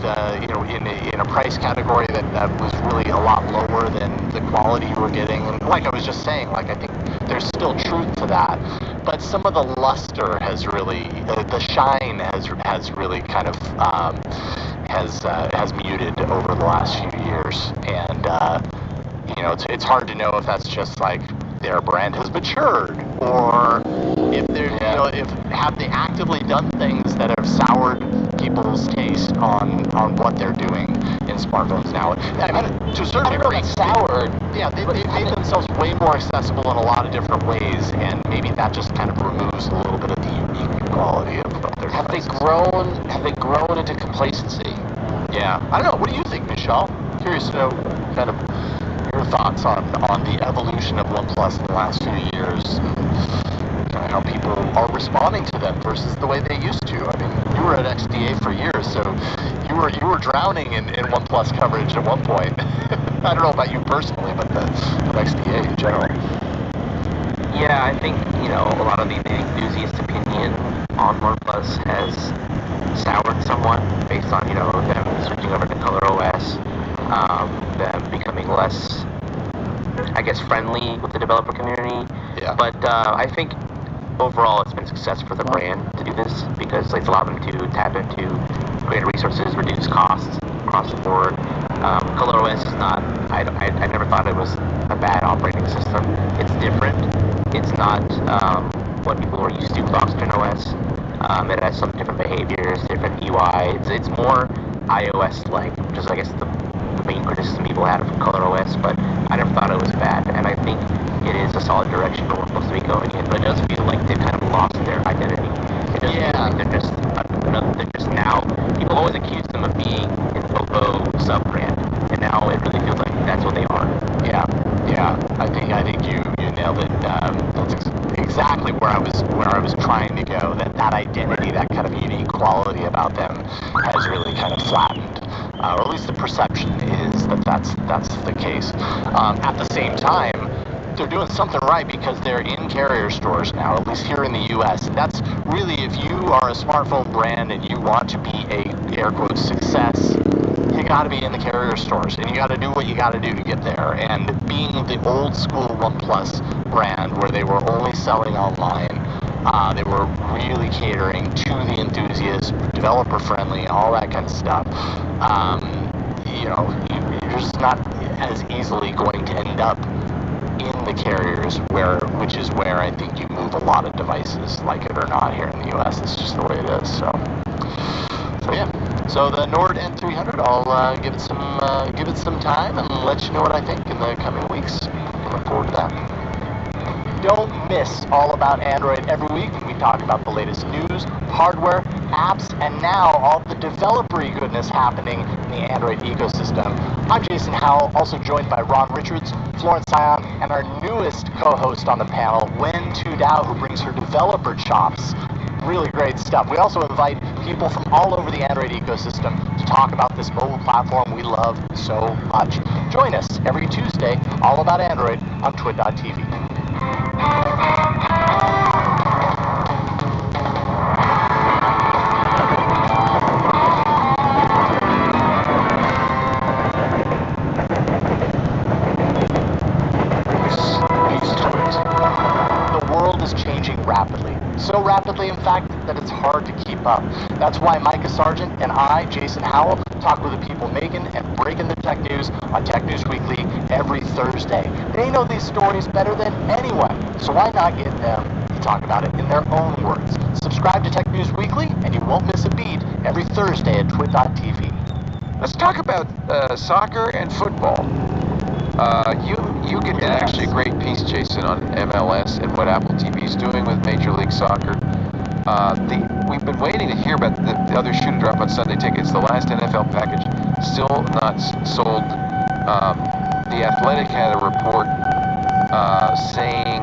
in a price category that was really a lot lower than the quality you were getting. And like I was just saying, like I think there's still truth to that, but some of the luster has really, the shine has really kind of has muted over the last few years, and it's hard to know if that's just like their brand has matured, or if they're, if have they actively done things that have soured people's taste on what they're doing in smartphones now. I mean, to a certain degree, soured. Yeah, they made themselves way more accessible in a lot of different ways, and maybe that just kind of removes a little bit of the unique quality of their devices. Have they grown into complacency? Yeah, I don't know. What do you think, Michelle? Curious to know kind of your thoughts on the evolution of OnePlus in the last few years, and how people are responding to them versus the way they used to. I mean, you were at XDA for years, so you were drowning in OnePlus coverage at one point. I don't know about you personally, but of XDA in general. Yeah, I think a lot of the enthusiast opinion on OnePlus has soured somewhat based on them switching over to ColorOS. Them becoming less, I guess, friendly with the developer community. Yeah. But I think overall it's been a success for the brand to do this, because it's allowed them to tap into greater resources, reduce costs across the board. ColorOS is not, I never thought it was a bad operating system. It's different. It's not what people are used to with Oxygen OS. It has some different behaviors, different UI. It's more iOS-like, which is, I guess, the main criticism people had of ColorOS, but I never thought it was bad, and I think it is a solid direction for what we're supposed to be going in, but it does feel like they've kind of lost their identity. It does feel like they're just now, people always accuse them of being an Oppo sub-brand, and now it really feels like that's what they are. Yeah, I think you nailed it. That's exactly where I was trying to go, that identity, that kind of unique quality about them has really kind of flattened. Or at least the perception is that's the case. At the same time, they're doing something right because they're in carrier stores now, at least here in the US. And that's really, if you are a smartphone brand and you want to be a, air quotes, success, you gotta be in the carrier stores, and you gotta do what you gotta do to get there. And being the old school OnePlus brand, where they were only selling online, they were really catering to the enthusiasts, developer friendly, all that kind of stuff. You're just not as easily going to end up in the carriers, which is where I think you move a lot of devices, like it or not, here in the US. It's just the way it is. So yeah. So the Nord N300, I'll give it some time and let you know what I think in the coming weeks. I look forward to that. Don't miss All About Android every week when we talk about the latest news, hardware, apps, and now all the developer-y goodness happening in the Android ecosystem. I'm Jason Howell, also joined by Ron Richards, Florence Sion, and our newest co-host on the panel, Wen Tu Dao, who brings her developer chops. Really great stuff. We also invite people from all over the Android ecosystem to talk about this mobile platform we love so much. Join us every Tuesday, All About Android, on twit.tv. Rapidly. So rapidly, in fact, that it's hard to keep up. That's why Micah Sargent and I, Jason Howell, talk with the people making and breaking the tech news on Tech News Weekly every Thursday. They know these stories better than anyone, so why not get them to talk about it in their own words? Subscribe to Tech News Weekly, and you won't miss a beat every Thursday at twit.tv. Let's talk about soccer and football. You did actually a great piece, Jason, on MLS and what Apple TV is doing with Major League Soccer. We've been waiting to hear about the other shoe to drop on Sunday tickets. The last NFL package still not sold. The Athletic had a report saying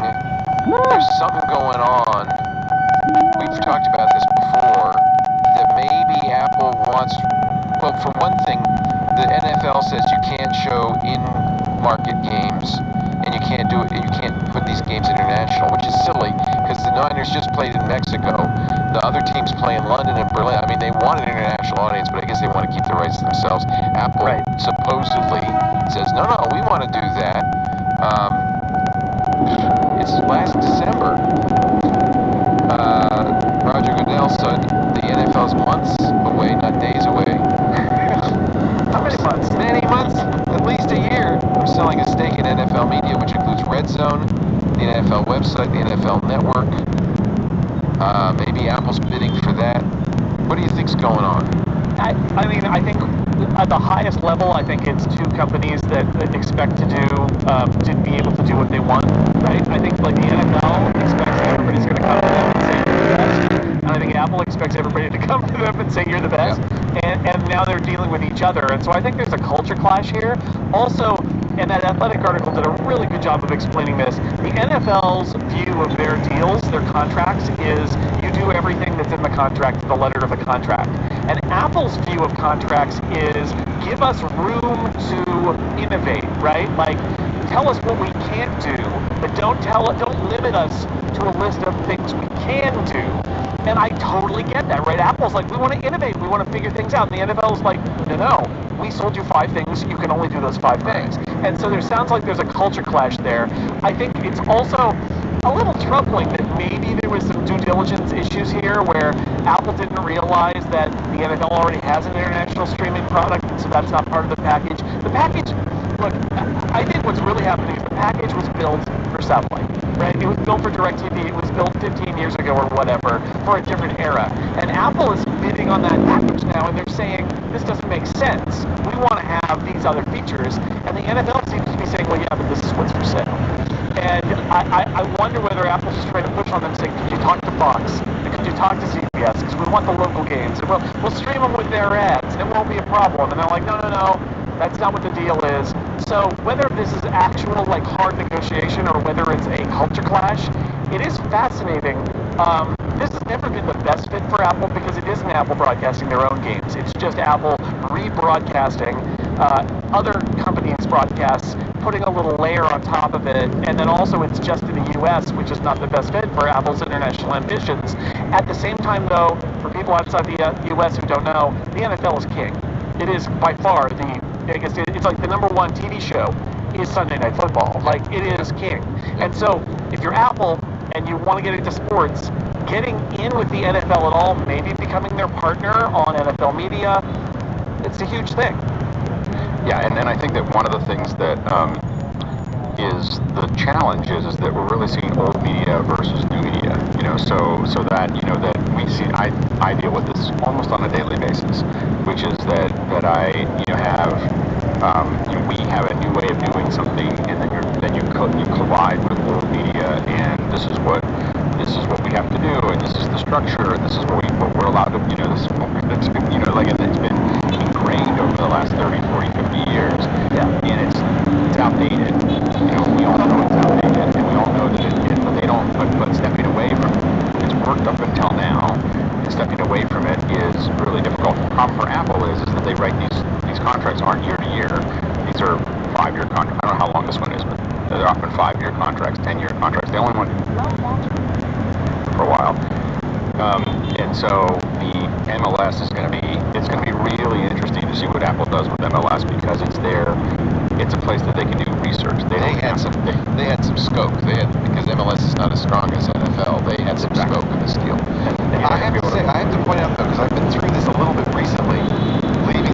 there's something going on. We've talked about this before, that maybe Apple wants, well, for one thing, the NFL says you can't show in-market games, and you can't put these games international, which is silly, because the Niners just played in Mexico. The other teams play in London and Berlin. I mean, they want an international audience, but I guess they want to to keep the rights to themselves. Apple Right. supposedly says, no, we want to do that. It's last December. Roger Goodell said the NFL's months away, not days away. How many months? Many months, at least a year, from selling a stake in NFL media, which includes Red Zone, the NFL website, the NFL Network. Maybe Apple's bidding for that. What do you think's going on? I mean, I think at the highest level, I think it's two companies that expect to be able to do what they want, right? I think like the NFL expects that everybody's going to come to them and say you're the best, and I think Apple expects everybody to come to them and say you're the best, and now they're dealing with each other, and so I think there's a culture clash here. Also, and that Athletic article did a really good job of explaining this. The NFL's view of their deals, their contracts, is you do everything that's in the contract, the letter of the contract. And Apple's view of contracts is give us room to innovate, right? Like, tell us what we can't do, but don't limit us to a list of things we can do. And I totally get that, right? Apple's like, we want to innovate, we want to figure things out. And the NFL's like, no, we sold you 5 things, you can only do those 5 things. And so there sounds like there's a culture clash there. I think it's also a little troubling that maybe there was some due diligence issues here where Apple didn't realize that the NFL already has an international streaming product, and so that's not part of the package. The package, look, I think what's really happening is the package was built for satellite, right? It was built for DirecTV, it was built 15 years ago or whatever, for a different era. And Apple is bidding on that package now, and they're saying, this doesn't make sense. We want to have these other features. And the NFL seems to be saying, well, yeah, but this is what's for sale. And I wonder whether Apple's just trying to push on them, saying, could you talk to Fox? And could you talk to CBS? Because we want the local games. And we'll stream them with their ads. It won't be a problem. And they're like, no. That's not what the deal is. So whether this is actual, like, hard negotiation or whether it's a culture clash, it is fascinating. This has never been the best fit for Apple because it isn't Apple broadcasting their own games. It's just Apple rebroadcasting other companies' broadcasts, putting a little layer on top of it, and then also it's just in the U.S., which is not the best fit for Apple's international ambitions. At the same time, though, for people outside the U.S. who don't know, the NFL is king. It is by far it's like the #1 TV show is Sunday Night Football. Like, it is king. And so, if you're Apple and you want to get into sports, getting in with the NFL at all, maybe becoming their partner on NFL media, it's a huge thing. Yeah, and I think that one of the things that is the challenge is that we're really seeing old media versus new media. So that that we see. I deal with this almost on a daily basis, which is that I have we have a new way of doing something, and then you collide with old media, and this is what we have to do, and this is the structure, and this is what we're allowed to, this is what it's been ingrained over the last 30, 40, 50 years, and it's outdated. We all know it's outdated, and we all know that but they don't, but stepping away from it, it's worked up until now, and stepping away from it is really difficult. The problem for Apple is that they write these contracts aren't year to year. These are 5-year contracts. I don't know how long this one is, but they're often 5-year contracts, 10-year contracts. They only want for a while. And so the MLS is going to be really interesting to see what Apple does with MLS, because it's a place that they can do research. They had some scope. Because MLS is not as strong as NFL. They had some scope in this deal. I have to point out though, because I've been through this a little bit recently, leaving.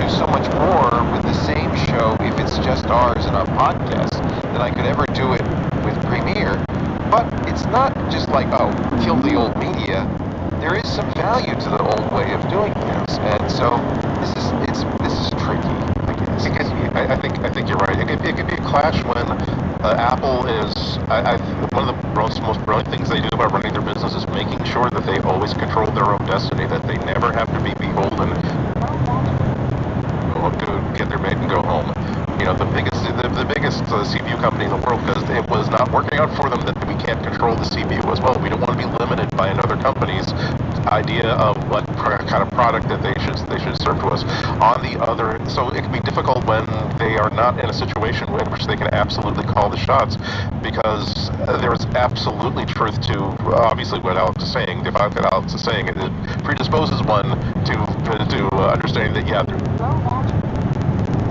So much more with the same show if it's just ours and our podcast than I could ever do it with Premiere. But it's not just like, kill the old media. There is some value to the old way of doing things, and so this is tricky, I guess. I think you're right. It could be a clash when Apple is. One of the most brilliant things they do about running their business is making sure that they always control their own destiny, that they never have to be beholden to get their bait and go home. The biggest CPU company in the world, because it was not working out for them that we can't control the CPU as well. We don't want to be limited by another company's idea of what kind of product that they should serve to us. On the other, so it can be difficult when they are not in a situation in which they can absolutely call the shots, because there is absolutely truth to obviously what Alex is saying. The fact that Alex is saying it predisposes one to understanding that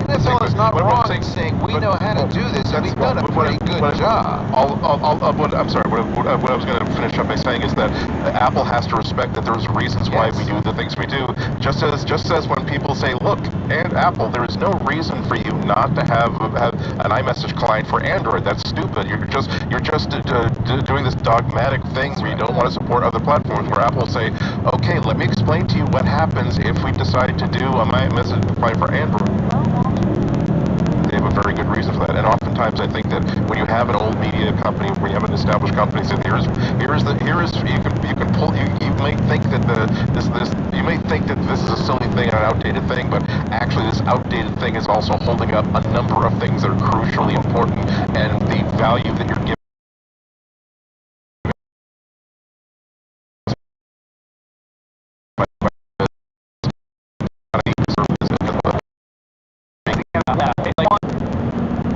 NFL is not wrong in saying we know how to do this, and we've done a pretty good job. I'm sorry. What I was going to finish up by saying is that Apple has to respect that there's reasons why we do the things we do. Just as when people say, "Look, and Apple, there is no reason for you not to have an iMessage client for Android. That's stupid. You're just doing this dogmatic thing where you don't want to support other platforms." Where Apple will say, "Okay, let me explain to you what happens if we decide to do a iMessage client for Android." They have a very good reason for that, and oftentimes I think that when you have an old media company, when you have an established company, so you can pull. You may think that you may think that this is a silly thing, an outdated thing, but actually this outdated thing is also holding up a number of things that are crucially important, and the value that you're giving.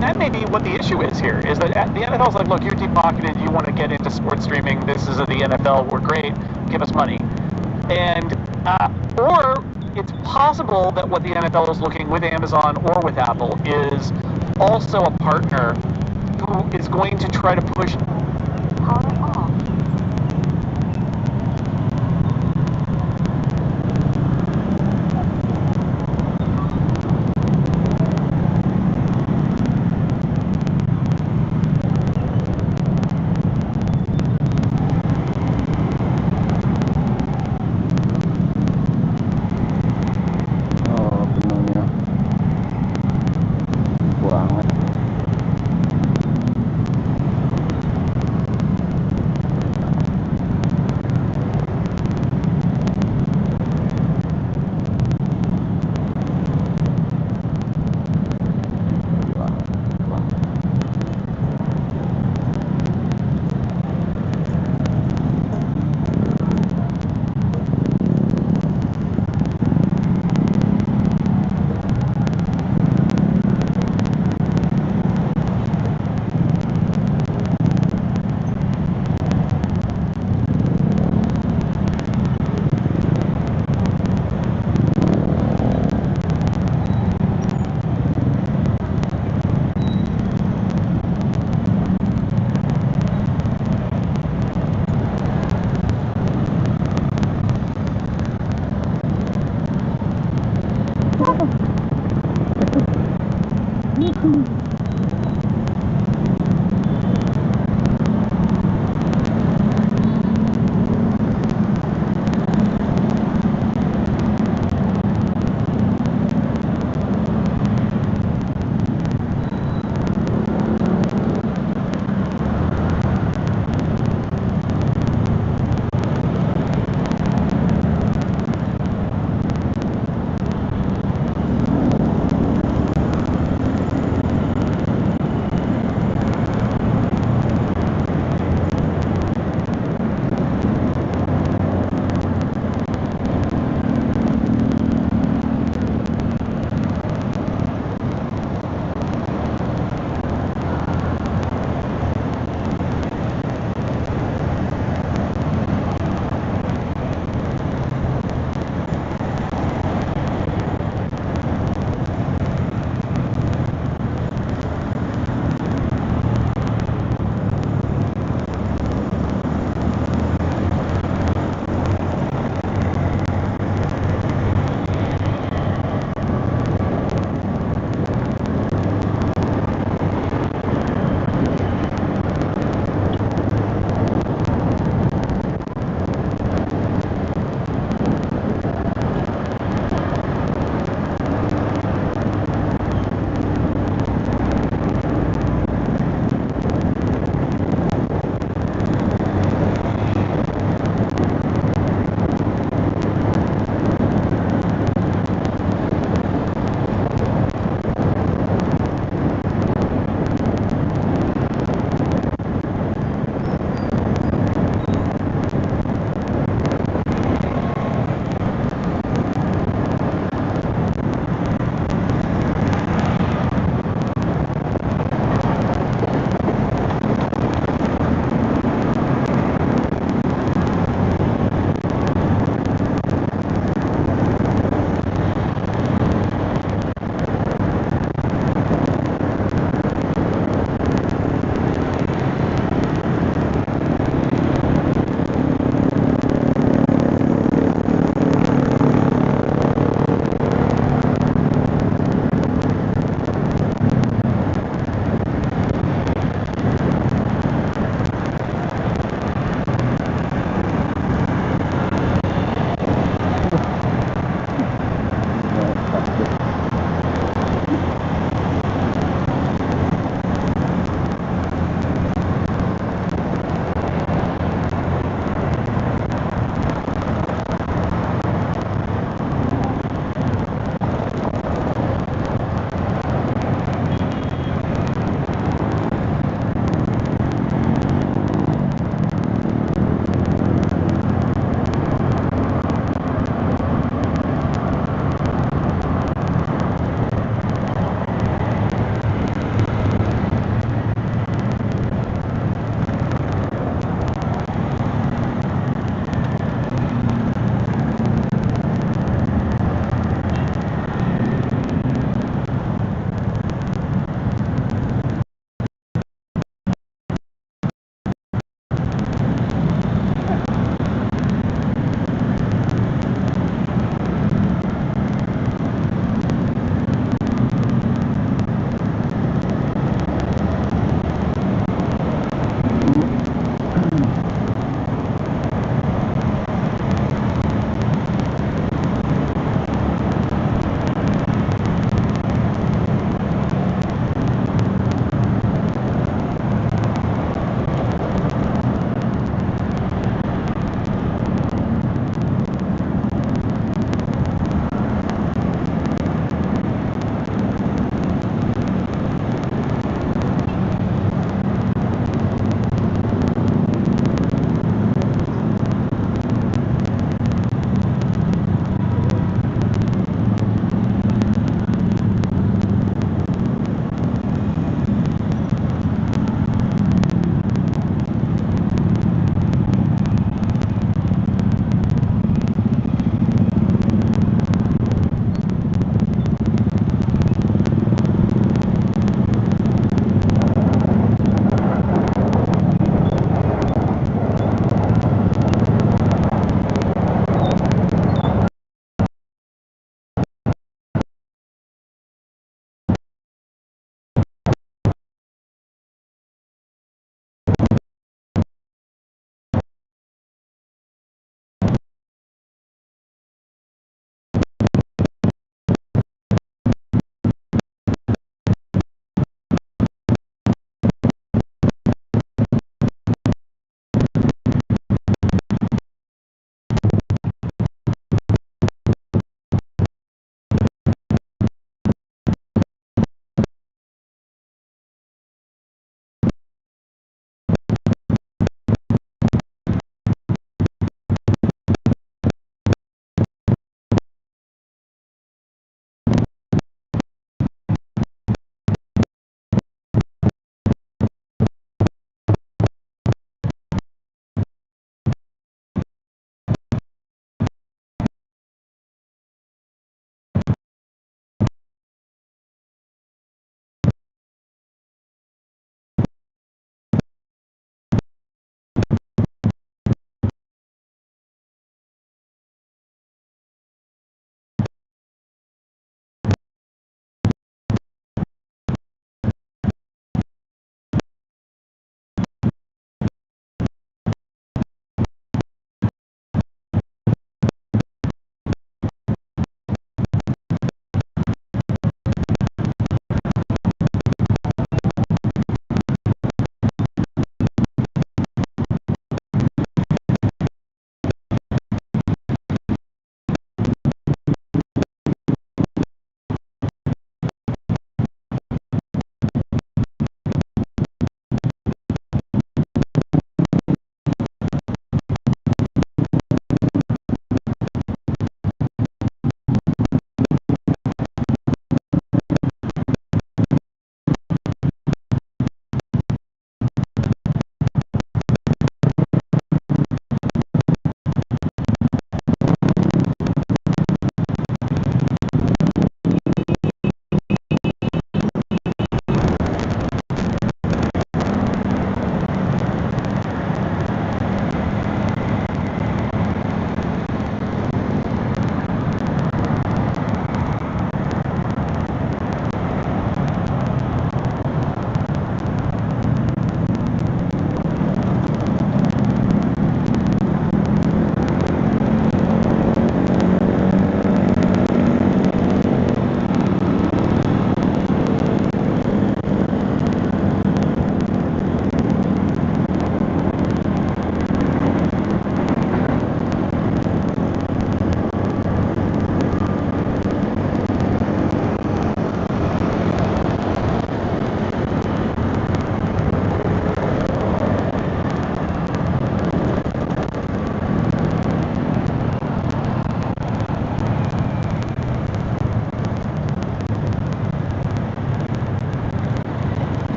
That may be what the issue is here, is that the NFL's like, look, you're deep-pocketed, you want to get into sports streaming, this is the NFL, we're great, give us money. And, or it's possible that what the NFL is looking with Amazon or with Apple is also a partner who is going to try to push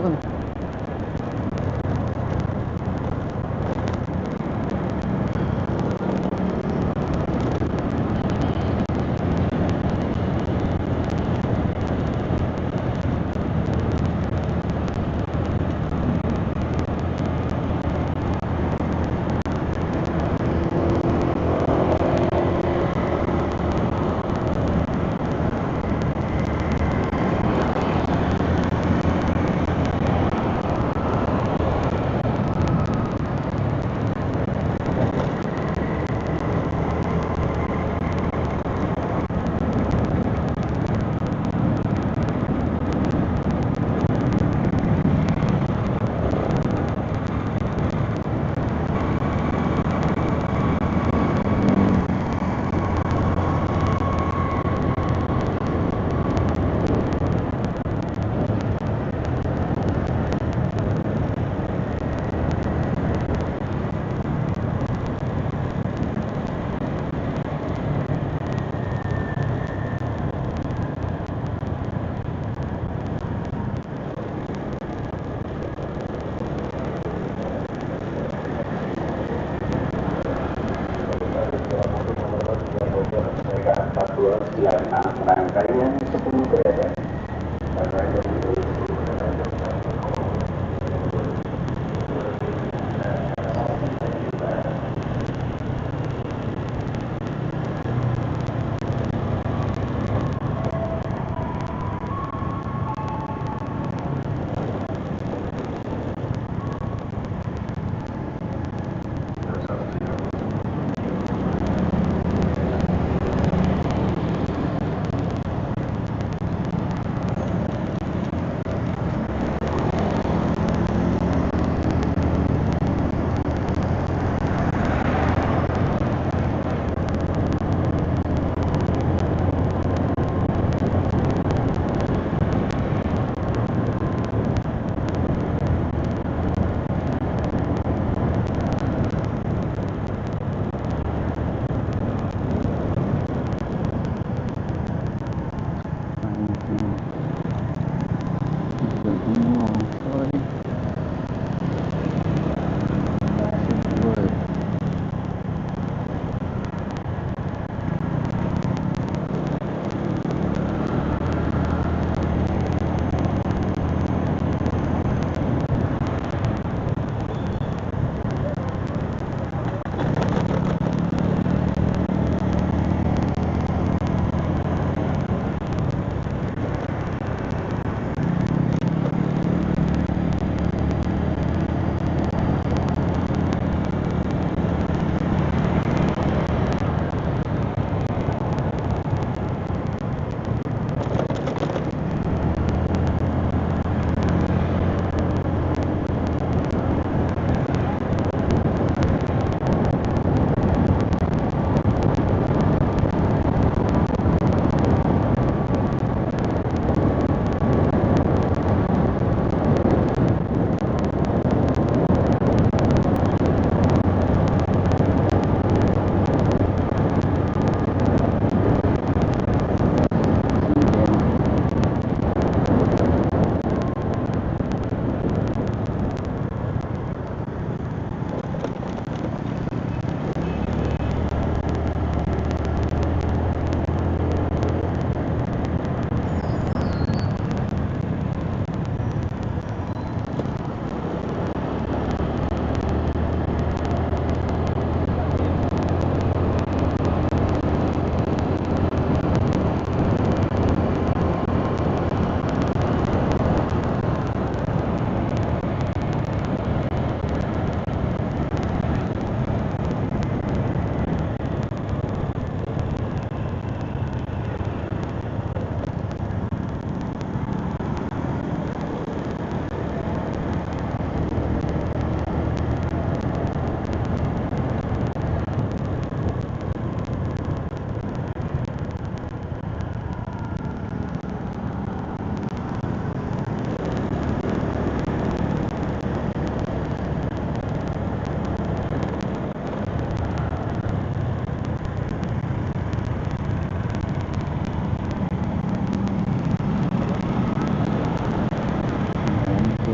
balloon.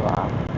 Yeah.